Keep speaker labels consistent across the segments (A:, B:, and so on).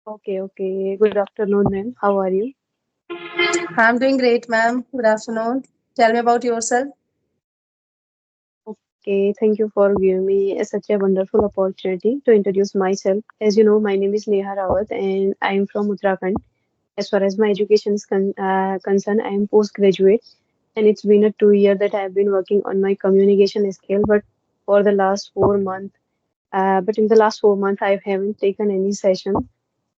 A: Okay, okay. Good afternoon, ma'am. How are you?
B: I'm doing great, ma'am. Good afternoon. Tell me about yourself.
A: Okay, thank you for giving me such a wonderful opportunity to introduce myself. As you know, my name is Neha Rawat and I am from Uttarakhand. As far as my education is concerned, I am postgraduate and it's been a 2 year that I have been working on my communication skill. For the last 4 months, but in the last 4 months, I haven't taken any session.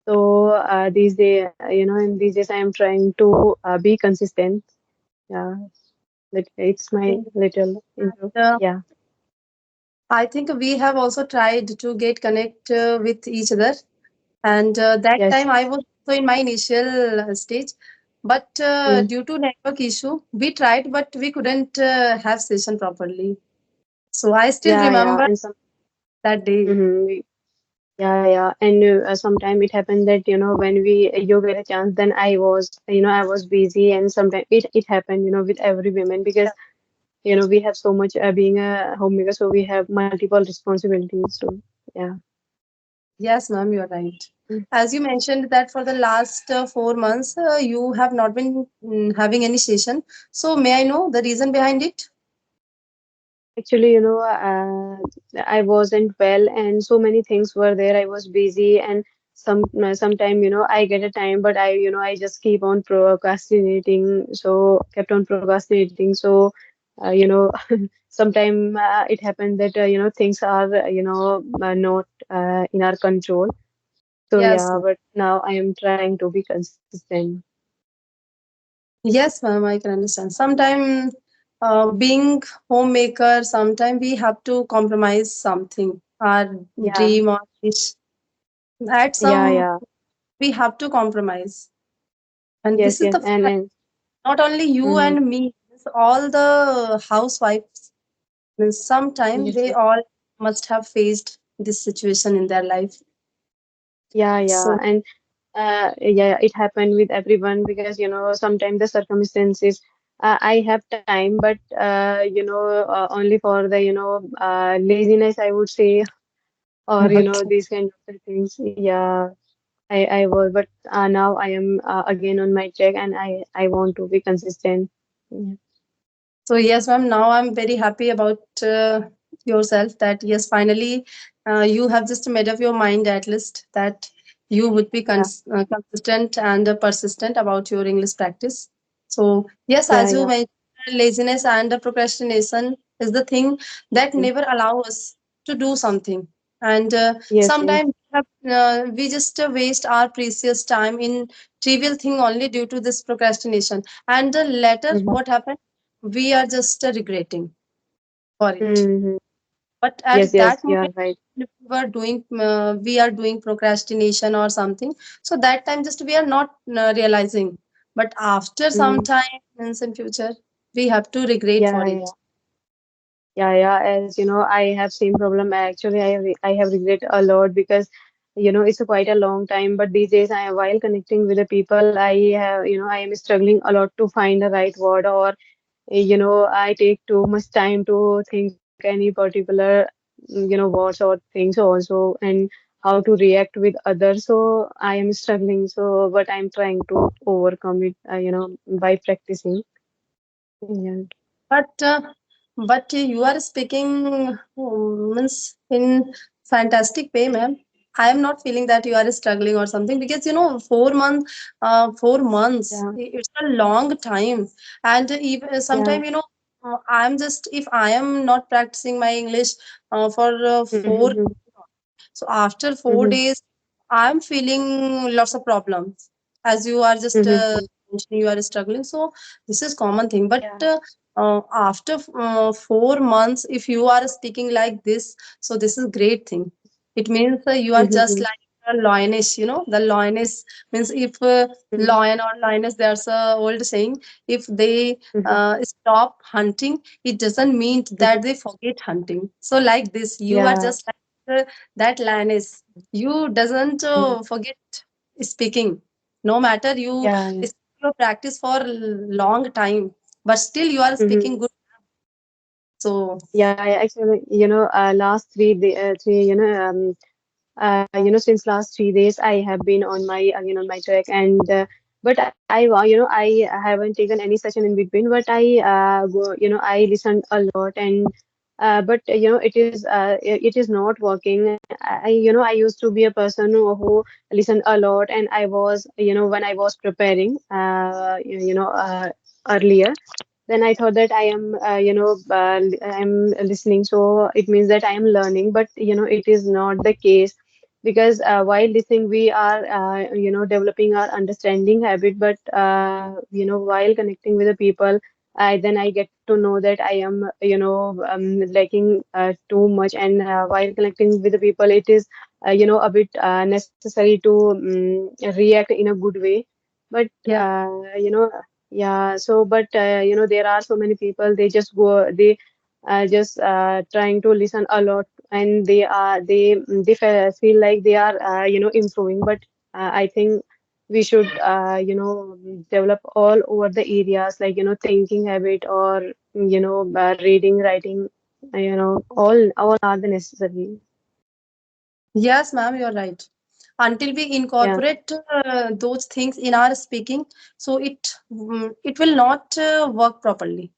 A: So these days, in these days, I am trying to be consistent. Yeah, that it's my little intro.
B: Uh,
A: Yeah.
B: I think we have also tried to get connect with each other, and that
A: Yes.
B: time I was also in my initial stage, but
A: Mm.
B: due to network issue, we tried, but we couldn't have session properly. So I still
A: Yeah, yeah,
B: remember
A: and some.
B: that day.
A: Mm-hmm. Yeah, yeah, and sometime it happened that when you get a chance, then I was busy, and sometimes it happened with every woman because we have so much being a homemaker, so we have multiple responsibilities. So yeah.
B: Yes, ma'am, you are right.
A: Mm.
B: As you mentioned that for the last 4 months, you have not been having any session. So may I know the reason behind it?
A: Actually, I wasn't well, and so many things were there. I was busy, and sometime I get a time, but I just keep on procrastinating. So kept on procrastinating. So sometime it happened that things are not in our control. So
B: Yes,
A: yeah, but now I am trying to be consistent.
B: yes, ma'am, I can understand. Sometimes being homemaker, sometimes we have to compromise something, our
A: Yeah,
B: dream or wish. At
A: yeah,
B: some,
A: yeah.
B: we have to compromise. And
A: Yes,
B: this is
A: yes,
B: the fact.
A: and
B: Not only you
A: mm-hmm.
B: and me, it's all the housewives, means sometime
A: Yes,
B: they
A: yes.
B: all must have faced this situation in their life.
A: Yeah, yeah,
B: So,
A: and yeah, it happened with everyone because sometimes the circumstances. I have time, but only for the laziness, I would say, or
B: okay.
A: these kind of things. Yeah, I was, but now I am again on my track, and I want to be consistent. Yeah,
B: So yes, ma'am. Now I'm very happy about yourself that yes, finally you have just made up your mind at least that you would be
A: yeah,
B: consistent and persistent about your English practice. So yes,
A: yeah,
B: as you
A: yeah.
B: mentioned, laziness and procrastination is the thing that
A: Mm.
B: never allow us to do something. And
A: Yes, yes.
B: sometimes we just waste our precious time in trivial thing only due to this procrastination. And later,
A: Mm-hmm.
B: what happens? We are just regretting for it,
A: Mm-hmm.
B: but
A: Yes,
B: at
A: yes,
B: that
A: you are
B: moment
A: right.
B: we are doing procrastination or something, so that time just we are not realizing, but after some
A: Mm.
B: time means in future we have to regret for
A: Yeah,
B: it.
A: yeah. Yeah, yeah. As I have same problem. Actually, I have regret a lot because it's a quite a long time. But these days, while connecting with the people, I am struggling a lot to find the right word, or I take too much time to think any particular words or things also, and how to react with others. So I am struggling. So, but I'm trying to overcome it. By practicing. Yeah.
B: But uh, but uh, you are speaking means in fantastic way, ma'am. I am not feeling that you are struggling or something, because 4 months
A: Yeah.
B: it's a long time. And even
A: Yeah.
B: sometime I'm just, if I am not practicing my English for four,
A: Mm-hmm.
B: so after four
A: Mm-hmm.
B: days, I'm feeling lots of problems. As you are just
A: Mm-hmm.
B: mentioning, you are struggling. So this is common thing. But
A: Yeah.
B: after 4 months, if you are speaking like this, so this is great thing. It means you are just
A: Mm-hmm.
B: like a lioness. The lioness means, if
A: Mm-hmm.
B: lion or lioness, there's a old saying. If they
A: Mm-hmm.
B: stop hunting, it doesn't mean that they forget hunting. So like this, you are
A: Yeah.
B: just like that lioness. You doesn't
A: Mm-hmm.
B: forget speaking, no matter you
A: Yeah. Yeah.
B: your practice for long time, but still you are
A: Mm-hmm.
B: speaking good. So
A: Yeah. Yeah. Actually, last 3 day, three, Since last 3 days, I have been on my again on my track, and but I haven't taken any session in between, but I listened a lot, and but it is not working. I used to be a person who listened a lot, and I was, when I was preparing, earlier. Then I thought that I am, I'm listening, so it means that I am learning. But it is not the case, because while listening, we are, developing our understanding habit. But while connecting with the people, I get to know that I am, lacking too much. And while connecting with the people, it is, a bit necessary to react in a good way. But
B: Yeah.
A: yeah, so but there are so many people, they just go, they just trying to listen a lot, and they feel like they are improving. But I think we should develop all over the areas, like thinking habit, or reading, writing, all are the necessary.
B: Yes, ma'am, you're right. Until we
A: Yeah,
B: incorporate those things in our speaking, so it will not work properly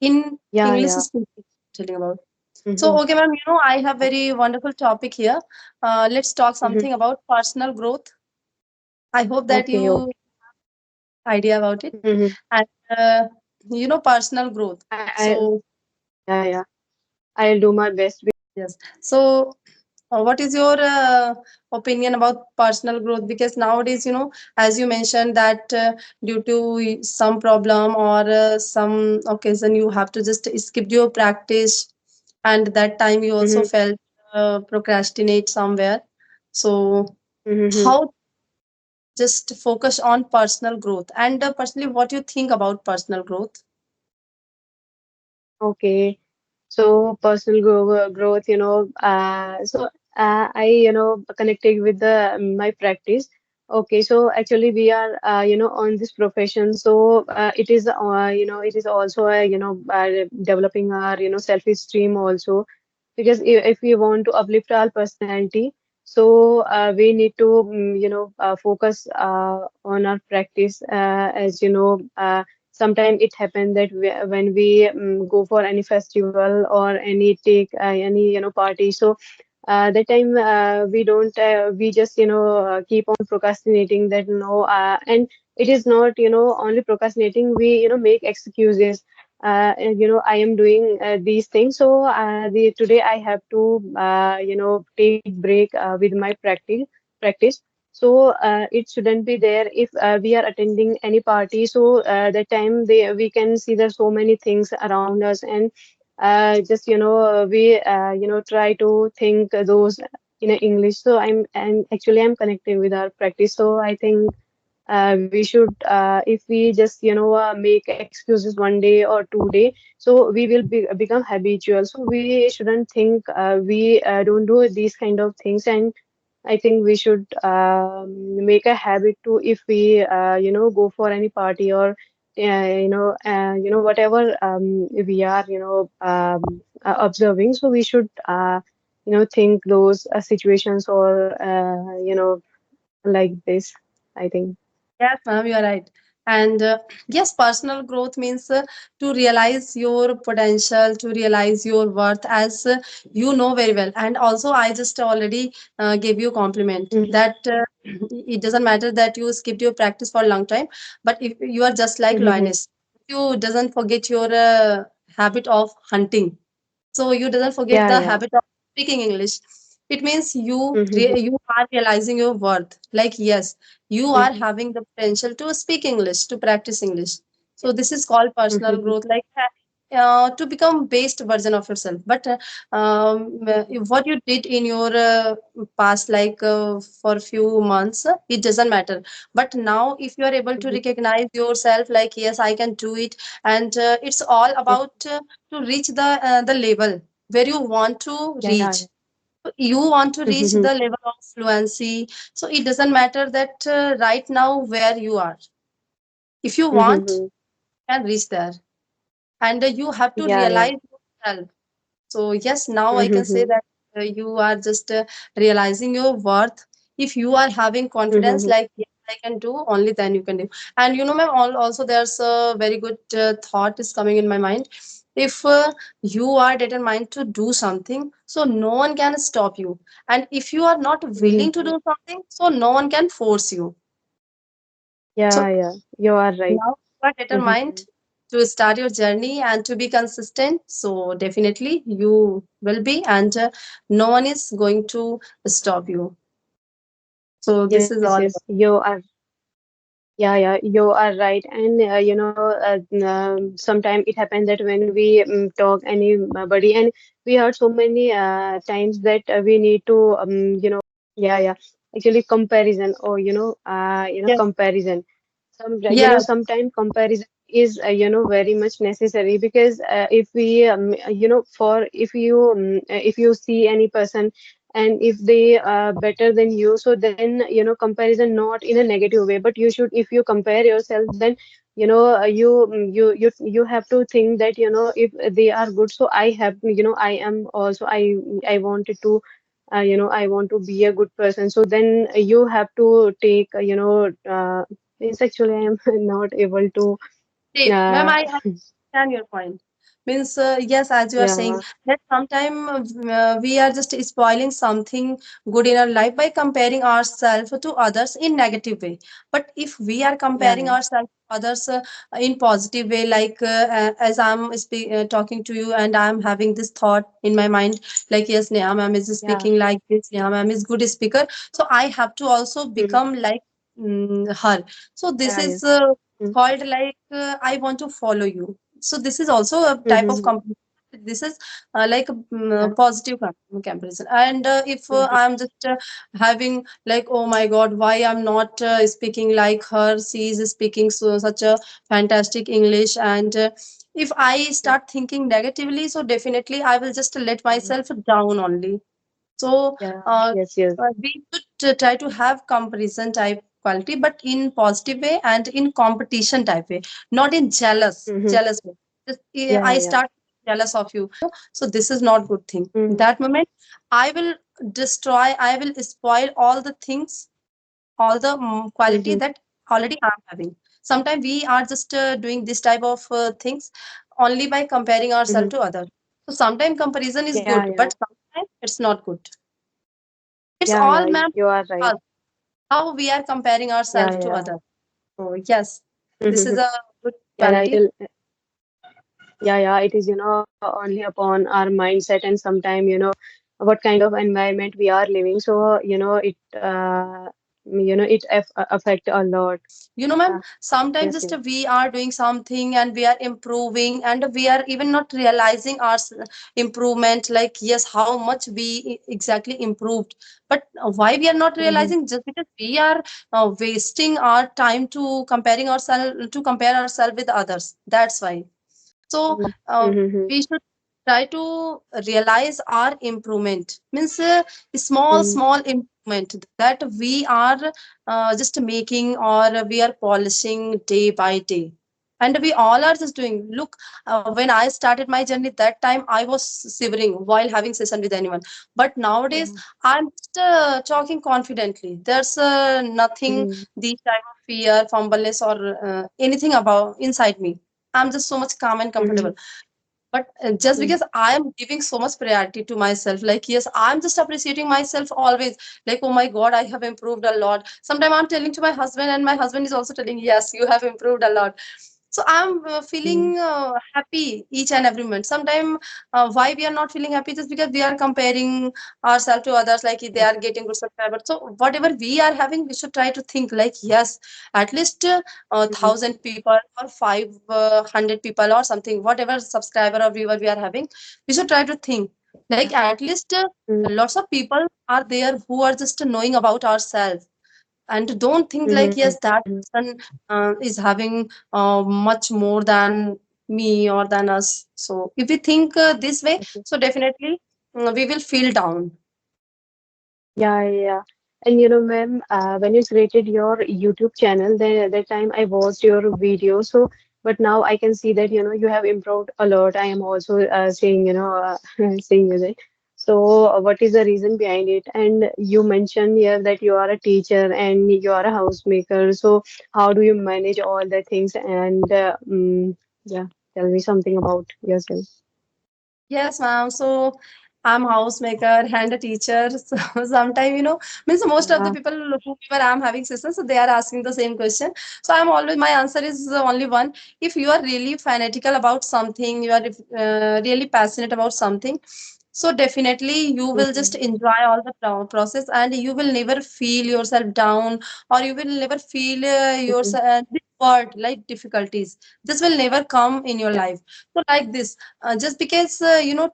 B: in
A: yeah,
B: English
A: yeah.
B: speaking. Telling about. So,
A: Mm-hmm.
B: okay, ma'am, I have very wonderful topic here. Let's talk
A: Mm-hmm.
B: something about personal growth. I hope that
A: Okay,
B: you
A: okay.
B: idea about it,
A: Mm-hmm.
B: and personal growth.
A: I
B: So,
A: Yeah, yeah. I'll do my best.
B: yes. So, what is your opinion about personal growth? Because nowadays, as you mentioned that due to some problem or some occasion, you have to just skip your practice, and that time you also
A: Mm-hmm.
B: felt procrastinate somewhere. So,
A: Mm-hmm.
B: how just focus on personal growth? And personally, what you think about personal growth?
A: Okay. So personal growth, I, connected with the my practice. Okay, so actually we are, on this profession. So it is also, developing our, self-esteem also. Because if we want to uplift our personality, so we need to, focus on our practice. As you know, sometimes it happens that when we go for any festival or any take any party, so that time we just keep on procrastinating, that no, and it is not only procrastinating, we make excuses. And, I am doing these things, so today I have to take break with my practice. So it shouldn't be there if we are attending any party. So that time we can see there's so many things around us, and just we try to think those in English. So I'm connecting with our practice. So I think we should, if we just make excuses one day or 2 day, so we will become habitual. So we shouldn't think we don't do these kind of things. And I think we should make a habit to, if we go for any party, or whatever we are observing. So we should think those situations, or like this, I think.
B: Yes, ma'am, you are right. And yes, personal growth means to realize your potential, to realize your worth, as you know very well. And also, I just already gave you a compliment
A: Mhm,
B: that it doesn't matter that you skipped your practice for a long time, but if you are just like
A: mhm,
B: lioness, you doesn't forget your habit of hunting, so you doesn't forget
A: yeah,
B: the
A: yeah.
B: habit of speaking English. It means
A: Mhm,
B: you are realizing your worth. Like yes, you are
A: mhm,
B: having the potential to speak English, to practice English. So this is called personal
A: mhm,
B: growth. Like to become best version of yourself. But what you did in your past, like for few months, it doesn't matter. But now, if you are able to
A: mhm,
B: recognize yourself, like yes, I can do it, and it's all
A: mhm.
B: about to reach the level where you want to
A: Yeah, yeah,
B: reach.
A: yeah.
B: You want to reach
A: Mhm,
B: the level of fluency, so it doesn't matter that right now where you are. If you
A: mhm,
B: want,
A: mhm.
B: you can reach there, and you have to
A: Yeah, yeah.
B: realize yourself. So yes, now I can say
A: Mhm,
B: that you are just realizing your worth. If you are having confidence
A: Mm-hmm.
B: like yes, I can do, only then you can do. And you know ma'am, also there's a very good thought is coming in my mind. If you are determined to do something, so no one can stop you. And if you are not willing to
A: Mm-hmm.
B: do something, so no one can force you.
A: Yeah,
B: So
A: yeah, you are right.
B: now you are
A: Mm-hmm.
B: determined to start your journey and to be consistent. So definitely you will be, and no one is going to stop you. So this
A: Yes,
B: is
A: yes,
B: all about.
A: you are. Yeah, yeah, you are right. And sometimes it happens that when we talk anybody, and we heard so many times that we need to, yeah, yeah, actually comparison or
B: Yes.
A: comparison.
B: Yes.
A: Sometimes comparison is very much necessary because if we if you if you see any person and if they are better than you, so then comparison not in a negative way, but you should, if you compare yourself, then you have to think that if they are good, so I have, I am also, I wanted to I want to be a good person. So then you have to take, means actually I am not able to,
B: See, ma'am,
A: uh,
B: I understand your point. Means, yes, as you are saying,
A: yeah,
B: that sometimes we are just spoiling something good in our life by comparing ourselves to others in negative way. But if we are
A: yeah,
B: comparing
A: yeah,
B: ourselves to others in positive way, like as talking to you and I'm having this thought in my mind, like yes, Neha ma'am is
A: yeah,
B: speaking like this, Neha ma'am is good speaker, so I have to also
A: mhm,
B: become like her. So this
A: yeah, yeah,
B: is
A: mm,
B: called like I want to follow you. So this is also a type of
A: mhm,
B: comparison. This is like a
A: yeah,
B: positive comparison. And if
A: mhm,
B: I'm just having like, oh my god, why I'm not speaking like her, she is speaking so such a fantastic English. And if I
A: yeah,
B: start thinking negatively, so definitely I will just let
A: mhm,
B: myself down only. So
A: yeah,
B: uh,
A: yes, yes,
B: we should try to have comparison type quality, but in positive way and in competition type way, not in
A: mhm,
B: jealous way. Just,
A: yeah,
B: I
A: yeah,
B: start jealous of you, so this is not good thing. In
A: mm,
B: that moment, I will destroy, I will spoil all the things, all the quality
A: mhm,
B: that already I'm having. Sometimes we are just doing this type of things only by comparing ourselves
A: mhm,
B: to others. So sometimes comparison is
A: yeah,
B: good,
A: yeah,
B: but sometimes it's not good. It's
A: yeah,
B: all,
A: yeah,
B: ma'am,
A: you are right.
B: us, how we are comparing
A: Yeah,
B: ourselves to
A: yeah,
B: others. So yes, this is
A: mhm,
B: a good
A: yeah, yeah,
B: quality.
A: yeah, yeah, it is, only upon our mindset and sometime, what kind of environment we are living. So, it affect a lot.
B: You know, ma'am,
A: Yeah,
B: sometimes
A: yes,
B: just
A: yes.
B: we are doing something and we are improving and we are even not realizing our improvement. Like, yes, how much we exactly improved. But why we are not
A: Mm-hmm,
B: realizing? Just because we are wasting our time to comparing ourselves, to compare ourselves with others. That's why. So
A: mm-hmm,
B: we should try to realize our improvement. Means small,
A: mm-hmm,
B: small improvement that we are just making or we are polishing day by day. And we all are just doing. Look, when I started my journey, that time I was shivering while having session with anyone. But nowadays,
A: yeah,
B: I'm just talking confidently. There's nothing,
A: mm-hmm,
B: the type of fear, fumbleness, or anything about inside me. I'm just so much calm and
A: mm-hmm,
B: comfortable. But just because I am giving so much priority to myself, like, yes, I'm just appreciating myself always. Like, oh my God, I have improved a lot. Sometimes I'm telling to my husband, and my husband is also telling, yes, you have improved a lot. So I'm
A: mm-hmm,
B: feeling happy each and every moment. Sometimes why we are not feeling happy, just because we are comparing ourselves to others, like they are getting good subscribers. So whatever we are having, we should try to think like, yes, at least
A: mm-hmm,
B: 1,000 people or 500 people or something, whatever subscriber or viewer we are having, we should try to think like
A: yeah,
B: at least
A: mm-hmm,
B: lots of people are there who are just knowing about ourselves, and don't think like,
A: mm-hmm,
B: yes, that person is having much more than me or than us. So if we think this way,
A: yes, yes.
B: so definitely we will feel down.
A: Yeah, yeah, yeah. And ma'am, when you created your YouTube channel, then at that time I watched your video. So, but now I can see that you have improved a lot. I am also seeing seeing you there. So, what is the reason behind it? And you mentioned here that you are a teacher and you are a housemaker. So, how do you manage all the things? And yeah, tell me something about yourself.
B: Yes, ma'am. So I'm housemaker and a teacher. So sometimes, means most of the
A: Yeah.
B: people whoever I'm having sessions, so they are asking the same question. So I'm always my answer is only one. If you are really fanatical about something, you are really passionate about something, so definitely you will just
A: Mm-hmm.
B: enjoy all the process, and you will never feel yourself down, or you will never feel
A: Mm-hmm.
B: yourself this word like difficulties. This will never come in your
A: Yeah.
B: life. So like this, just because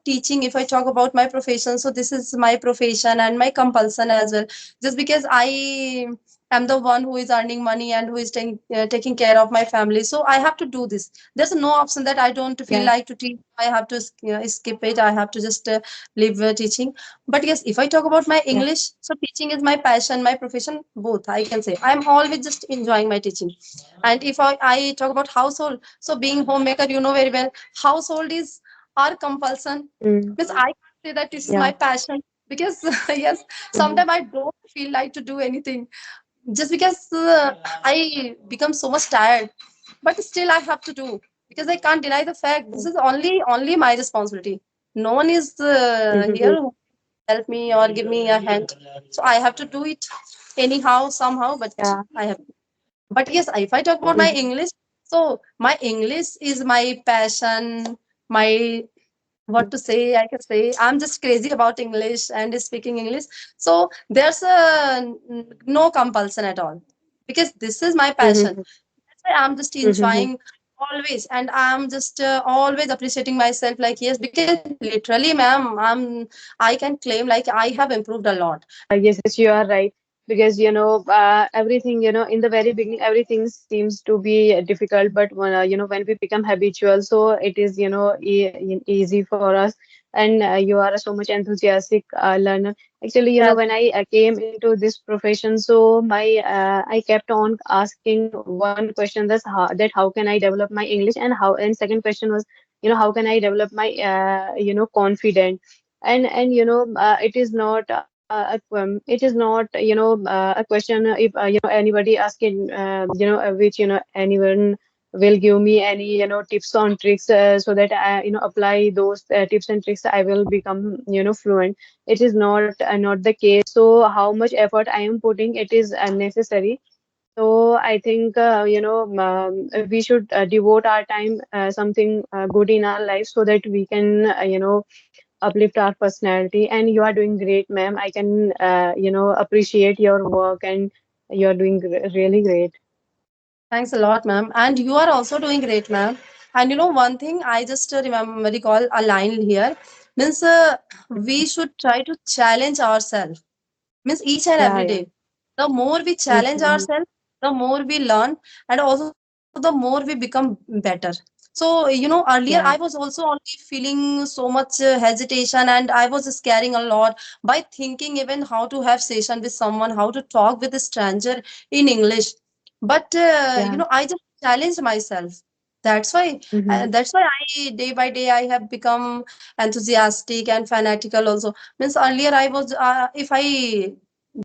B: teaching, if I talk about my profession, so this is my profession and my compulsion as well. Just because I am the one who is earning money and who is taking care of my family, so I have to do this. There's no option that I don't feel
A: Yeah.
B: like to teach. I have to skip it. I have to just leave teaching. But yes, if I talk about my
A: Yeah.
B: English, so teaching is my passion, my profession, both I can say. I'm always just enjoying my teaching. And if I talk about household, so being homemaker, you know very well, household is our compulsion. Means
A: Mm-hmm.
B: I can't say that this is
A: Yeah.
B: my passion, because yes,
A: Mm-hmm.
B: sometimes I don't feel like to do anything, just because I become so much tired. But still I have to do, because I can't deny the fact this is only my responsibility. No one is here
A: Mm-hmm.
B: who help me or give me a hand. So I have to do it anyhow, somehow, but
A: Yeah.
B: I have. But yes, if I talk about my
A: Mm-hmm.
B: English, so my English is my passion, my what to say, I can say I'm just crazy about English and speaking English. So there's no compulsion at all, because this is my passion.
A: Mm-hmm.
B: That's why I'm just
A: Mm-hmm.
B: enjoying always, and I'm just always appreciating myself, like yes, because literally ma'am, I can claim like I have improved a lot.
A: Yes, yes, you are right. Because, everything, in the very beginning, everything seems to be difficult. But when we become habitual, so it is, easy for us. And you are so much enthusiastic learner. Actually,
B: Yes,
A: when I came into this profession, so I kept on asking one question, that how can I develop my English, and second question was, how can I develop my, confident. And it is not it is not a question if anybody asking which anyone will give me any tips on tricks so that I apply those tips and tricks, I will become fluent. It is not the case. So how much effort I am putting, it is unnecessary. So I think we should devote our time something good in our life, so that we can uplift our personality. And you are doing great, ma'am. I can appreciate your work, and you are doing really great.
B: thanks a lot, ma'am. And you are also doing great, ma'am. And one thing I just remember recall a line here, means we should try to challenge ourselves, means each and
A: Yeah,
B: every
A: yeah.
B: day. The more we challenge
A: Mm-hmm.
B: ourselves, the more we learn, and also the more we become better. So earlier I was
A: Yeah,
B: also only feeling so much hesitation, and I was scaring a lot by thinking even how to have session with someone, how to talk with a stranger in English. But
A: yeah.
B: I just challenged myself. That's why
A: Mm-hmm.
B: I day by day I have become enthusiastic and fanatical also. Means earlier I was if I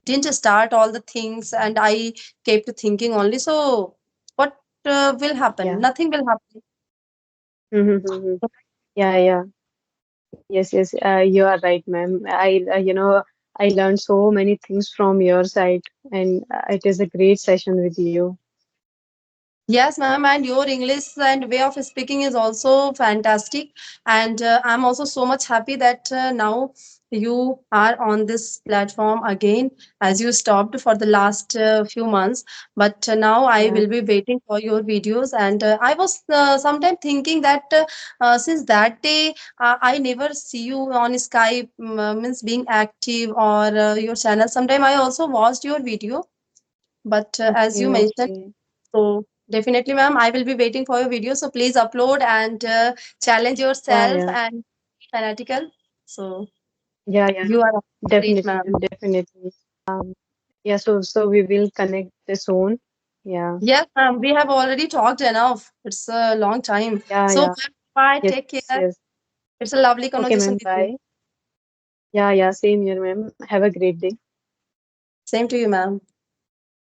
B: didn't start all the things and I kept thinking only, so what will happen?
A: Yeah.
B: Nothing will happen.
A: Mm-hmm. Yeah, yeah. Yes, yes. You are right, ma'am. I learned so many things from your side, and it is a great session with you.
B: Yes, ma'am, and your English and way of speaking is also fantastic. And I'm also so much happy that now you are on this platform again, as you stopped for the last few months. But now I
A: Yeah.
B: will be waiting for your videos. And I was sometime thinking that since that day, I never see you on Skype, means being active, or your channel. Sometime I also watched your video, but as
A: Okay,
B: you mentioned,
A: okay.
B: so definitely, ma'am, I will be waiting for your video. So please upload and challenge
A: Yeah,
B: yourself
A: yeah.
B: and be fanatical. So
A: Yeah, yeah.
B: you are great,
A: Definitely,
B: ma'am.
A: ma'am. Definitely. Yeah, so we will connect soon. Yeah.
B: Yes, ma'am. We have already talked enough. It's a long time.
A: Yeah,
B: So
A: yeah.
B: ma'am, bye.
A: Yes,
B: Take care.
A: yes.
B: It's a lovely
A: Okay,
B: conversation
A: ma'am.
B: with you.
A: Bye. Yeah, yeah, same here, ma'am. Have a great day.
B: Same to you, ma'am.